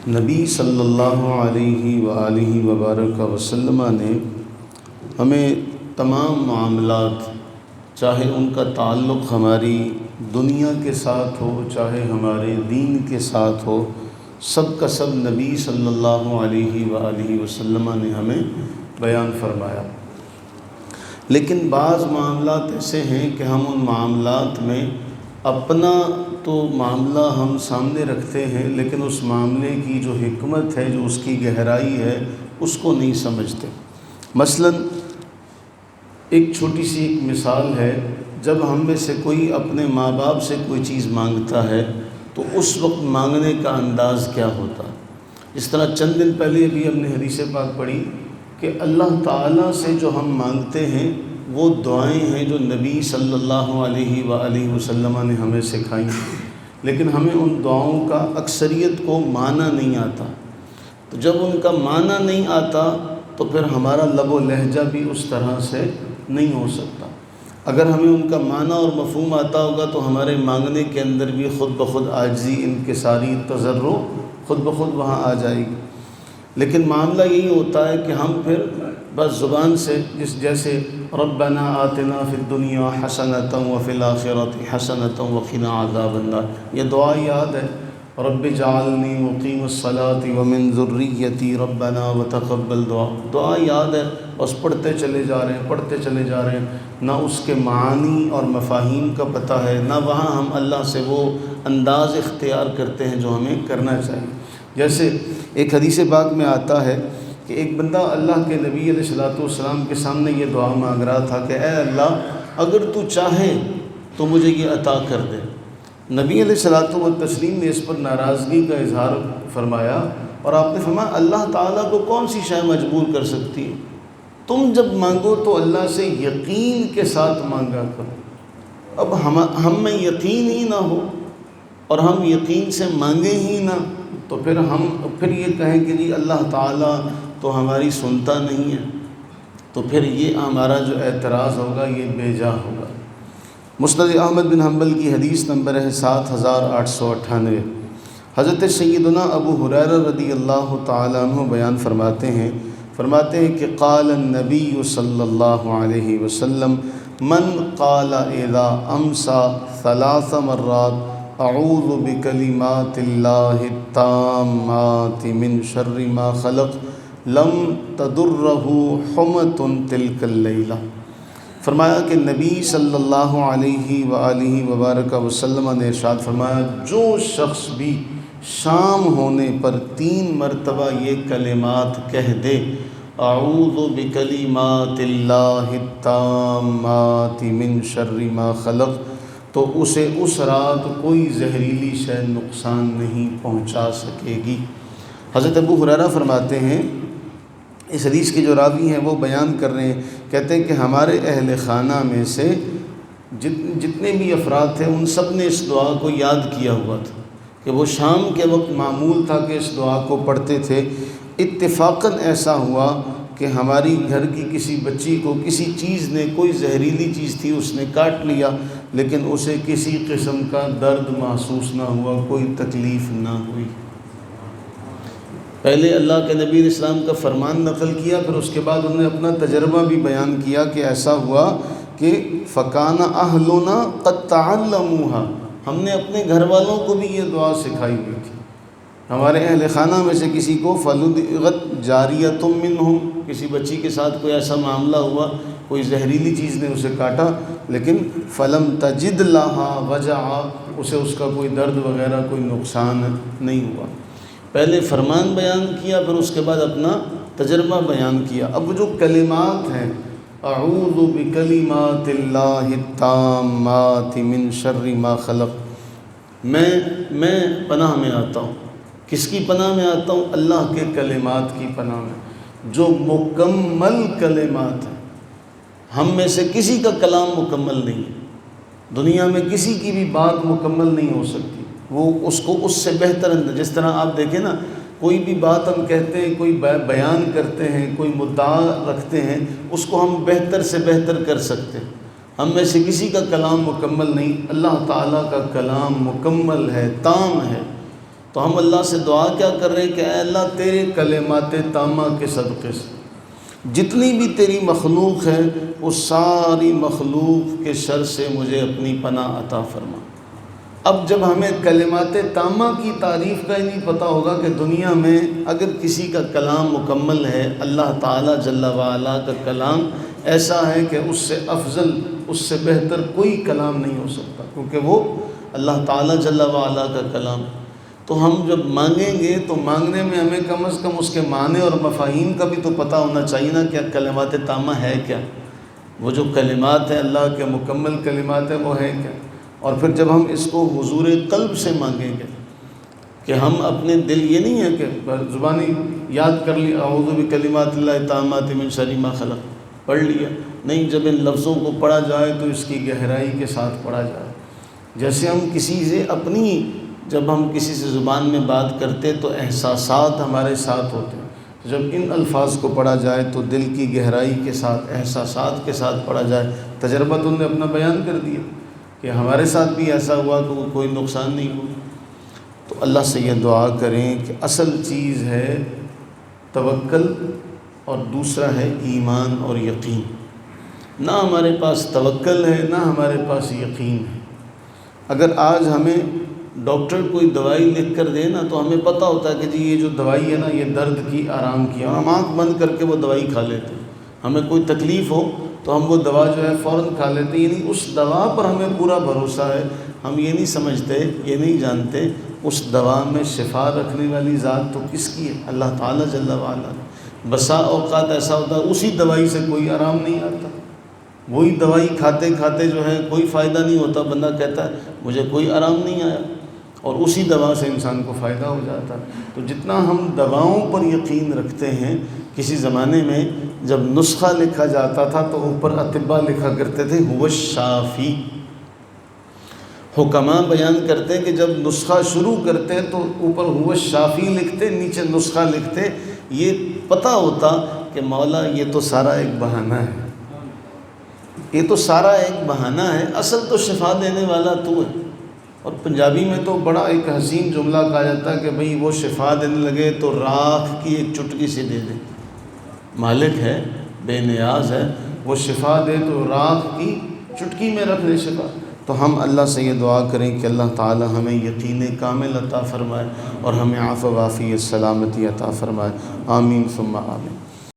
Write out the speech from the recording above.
نبی صلی اللہ علیہ وآلہ وبارک وسلم نے ہمیں تمام معاملات، چاہے ان کا تعلق ہماری دنیا کے ساتھ ہو چاہے ہمارے دین کے ساتھ ہو، سب کا سب نبی صلی اللہ علیہ وآلہ وسلم نے ہمیں بیان فرمایا۔ لیکن بعض معاملات ایسے ہیں کہ ہم ان معاملات میں اپنا تو معاملہ ہم سامنے رکھتے ہیں، لیکن اس معاملے کی جو حکمت ہے، جو اس کی گہرائی ہے، اس کو نہیں سمجھتے۔ مثلا ایک چھوٹی سی ایک مثال ہے، جب ہم میں سے کوئی اپنے ماں باپ سے کوئی چیز مانگتا ہے تو اس وقت مانگنے کا انداز کیا ہوتا ہے۔ اس طرح چند دن پہلے ابھی ہم نے حدیث پاک پڑھی کہ اللہ تعالیٰ سے جو ہم مانگتے ہیں وہ دعائیں ہیں جو نبی صلی اللہ علیہ وآلہ وسلم نے ہمیں سکھائیں، لیکن ہمیں ان دعاؤں کا اکثریت کو معنی نہیں آتا۔ تو جب ان کا معنی نہیں آتا تو پھر ہمارا لب و لہجہ بھی اس طرح سے نہیں ہو سکتا۔ اگر ہمیں ان کا معنی اور مفہوم آتا ہوگا تو ہمارے مانگنے کے اندر بھی خود بخود عاجزی، انکساری، تضرع خود بخود وہاں آ جائے گی۔ لیکن معاملہ یہی ہوتا ہے کہ ہم پھر بس زبان سے جیسے ربنا آتنا فی الدنیا حسنۃ وفی الآخرۃ حسنۃ وقنا عذاب النار، یہ دعا یاد ہے، رب اجعلنی مقیم الصلاۃ ومن ذریتی ربنا وتقبل دعا یاد ہے، بس پڑھتے چلے جا رہے ہیں، نہ اس کے معانی اور مفاہیم کا پتہ ہے، نہ وہاں ہم اللہ سے وہ انداز اختیار کرتے ہیں جو ہمیں کرنا چاہیے۔ جیسے ایک حدیث پاک میں آتا ہے کہ ایک بندہ اللہ کے نبی علیہ الصلوۃ والسلام کے سامنے یہ دعا مانگ رہا تھا کہ اے اللہ، اگر تو چاہے تو مجھے یہ عطا کر دے۔ نبی علیہ الصلوۃ والتسلیم نے اس پر ناراضگی کا اظہار فرمایا اور آپ نے فرمایا اللہ تعالیٰ کو کون سی شے مجبور کر سکتی ہے؟ تم جب مانگو تو اللہ سے یقین کے ساتھ مانگا کرو۔ اب ہم میں یقین ہی نہ ہو اور ہم یقین سے مانگیں ہی نہ، تو پھر یہ کہیں کہ جی اللہ تعالیٰ تو ہماری سنتا نہیں ہے، تو پھر یہ ہمارا جو اعتراض ہوگا یہ بے جا ہوگا۔ مسند احمد بن حنبل کی حدیث نمبر ہے 7898۔ حضرت سیدنا ابو ہریرہ رضی اللہ تعالیٰ عنہ بیان فرماتے ہیں کہ قال النبی صلی اللہ علیہ وسلم من قال اذا امسى 3 مرات اعوذ بکلمات اللہ التامات من شر ما خلق لم تضرہ حمۃ تلک اللیلہ۔ فرمایا کہ نبی صلی اللہ علیہ وآلہ وبارک وسلم نے ارشاد فرمایا، جو شخص بھی شام ہونے پر 3 مرتبہ یہ کلمات کہہ دے، اعوذ بکلمات اللہ التامات من شر ما خلق، تو اسے اس رات کوئی زہریلی شے نقصان نہیں پہنچا سکے گی۔ حضرت ابو ہریرہ فرماتے ہیں، اس حدیث کے جو راوی ہیں وہ بیان کر رہے ہیں، کہتے ہیں کہ ہمارے اہل خانہ میں سے جتنے بھی افراد تھے ان سب نے اس دعا کو یاد کیا ہوا تھا کہ وہ شام کے وقت معمول تھا کہ اس دعا کو پڑھتے تھے۔ اتفاقاً ایسا ہوا کہ ہماری گھر کی کسی بچی کو کسی چیز نے، کوئی زہریلی چیز تھی، اس نے کاٹ لیا، لیکن اسے کسی قسم کا درد محسوس نہ ہوا، کوئی تکلیف نہ ہوئی۔ پہلے اللہ کے نبی علیہ السلام کا فرمان نقل کیا، پھر اس کے بعد انہوں نے اپنا تجربہ بھی بیان کیا کہ ایسا ہوا کہ فَكَانَ أَهْلُنَا قَدْ تَعَلَّمُوهَا، ہم نے اپنے گھر والوں کو بھی یہ دعا سکھائی ہوئی تھی۔ ہمارے اہل خانہ میں سے کسی کو فَلُدِغَتْ جَارِيَةٌ مِّنْهُمْ، کسی بچی کے ساتھ کوئی ایسا معاملہ ہوا، کوئی زہریلی چیز نے اسے کاٹا، لیکن فَلَمْ تَجِدْ لَهَا وَجَعًا، اسے اس کا کوئی درد وغیرہ کوئی نقصان نہیں ہوا۔ پہلے فرمان بیان کیا، پھر اس کے بعد اپنا تجربہ بیان کیا۔ اب جو کلمات ہیں، اعوذ بکلمات اللہ التامات من شر ما خلق، میں پناہ میں آتا ہوں۔ کس کی پناہ میں آتا ہوں؟ اللہ کے کلمات کی پناہ میں، جو مکمل کلمات ہیں۔ ہم میں سے کسی کا کلام مکمل نہیں ہے، دنیا میں کسی کی بھی بات مکمل نہیں ہو سکتی، وہ اس کو اس سے بہتر اندر، جس طرح آپ دیکھیں نا، کوئی بھی بات ہم کہتے ہیں، کوئی بیان کرتے ہیں، کوئی مدعا رکھتے ہیں، اس کو ہم بہتر سے بہتر کر سکتے ہیں۔ ہم میں سے کسی کا کلام مکمل نہیں، اللہ تعالیٰ کا کلام مکمل ہے، تام ہے۔ تو ہم اللہ سے دعا کیا کر رہے ہیں کہ اے اللہ تیرے کلمات تامہ کے صدقے سے جتنی بھی تیری مخلوق ہے اس ساری مخلوق کے شر سے مجھے اپنی پناہ عطا فرما۔ اب جب ہمیں کلمات تامہ کی تعریف کا ہی نہیں پتہ ہوگا کہ دنیا میں اگر کسی کا کلام مکمل ہے، اللہ تعالیٰ جل وعلا کا کلام ایسا ہے کہ اس سے افضل، اس سے بہتر کوئی کلام نہیں ہو سکتا، کیونکہ وہ اللہ تعالیٰ جل وعلا کا کلام۔ تو ہم جب مانگیں گے تو مانگنے میں ہمیں کم از کم اس کے معنی اور مفاہیم کا بھی تو پتہ ہونا چاہیے نا کہ کلمات تامہ ہے کیا، وہ جو کلمات ہیں اللہ کے مکمل کلمات ہیں وہ ہیں کیا۔ اور پھر جب ہم اس کو حضور قلب سے مانگیں گے کہ ہم اپنے دل، یہ نہیں ہے کہ زبانی یاد کر لی اعوذ بکلمات اللہ التامات من شر ما خلق پڑھ لیا، نہیں، جب ان لفظوں کو پڑھا جائے تو اس کی گہرائی کے ساتھ پڑھا جائے۔ جیسے ہم کسی سے جب ہم کسی سے زبان میں بات کرتے تو احساسات ہمارے ساتھ ہوتے ہیں، جب ان الفاظ کو پڑھا جائے تو دل کی گہرائی کے ساتھ، احساسات کے ساتھ پڑھا جائے۔ تجربہ تو نے اپنا بیان کر دیا کہ ہمارے ساتھ بھی ایسا ہوا کہ وہ کوئی نقصان نہیں ہوا۔ تو اللہ سے یہ دعا کریں کہ اصل چیز ہے توکل اور دوسرا ہے ایمان اور یقین۔ نہ ہمارے پاس توکل ہے نہ ہمارے پاس یقین ہے۔ اگر آج ہمیں ڈاکٹر کوئی دوائی لکھ کر دے نا تو ہمیں پتہ ہوتا ہے کہ جی یہ جو دوائی ہے نا یہ درد کی، آرام کی، اور ہم آنکھ بند کر کے وہ دوائی کھا لیتے ہیں۔ ہمیں کوئی تکلیف ہو تو ہم وہ دوا جو ہے فوراً کھا لیتے ہیں، یعنی اس دوا پر ہمیں پورا بھروسہ ہے۔ ہم یہ نہیں سمجھتے، یہ نہیں جانتے اس دوا میں شفا رکھنے والی ذات تو کس کی ہے؟ اللہ تعالیٰ جل وعلا۔ بسا اوقات ایسا ہوتا ہے اسی دوائی سے کوئی آرام نہیں آتا، وہی دوائی کھاتے کھاتے جو ہے کوئی فائدہ نہیں ہوتا، بندہ کہتا ہے مجھے کوئی آرام نہیں آیا، اور اسی دوا سے انسان کو فائدہ ہو جاتا ہے۔ تو جتنا ہم دواؤں پر یقین رکھتے ہیں، کسی زمانے میں جب نسخہ لکھا جاتا تھا تو اوپر اطباء لکھا کرتے تھے هو الشافی۔ حکماء بیان کرتے کہ جب نسخہ شروع کرتے تو اوپر هو الشافی لکھتے، نیچے نسخہ لکھتے، یہ پتہ ہوتا کہ مولا یہ تو سارا ایک بہانہ ہے، یہ تو سارا ایک بہانہ ہے، اصل تو شفا دینے والا تو ہے۔ اور پنجابی میں تو بڑا ایک حسین جملہ کہا جاتا ہے کہ بھئی وہ شفا دینے لگے تو راکھ کی ایک چٹکی سے دے دے۔ مالک ہے، بے نیاز ہے، وہ شفا دے تو راکھ کی چٹکی میں رکھ دے شفا۔ تو ہم اللہ سے یہ دعا کریں کہ اللہ تعالی ہمیں یقین کامل عطا فرمائے اور ہمیں عفو و عافیت سلامتی عطا فرمائے۔ آمین ثم آمین۔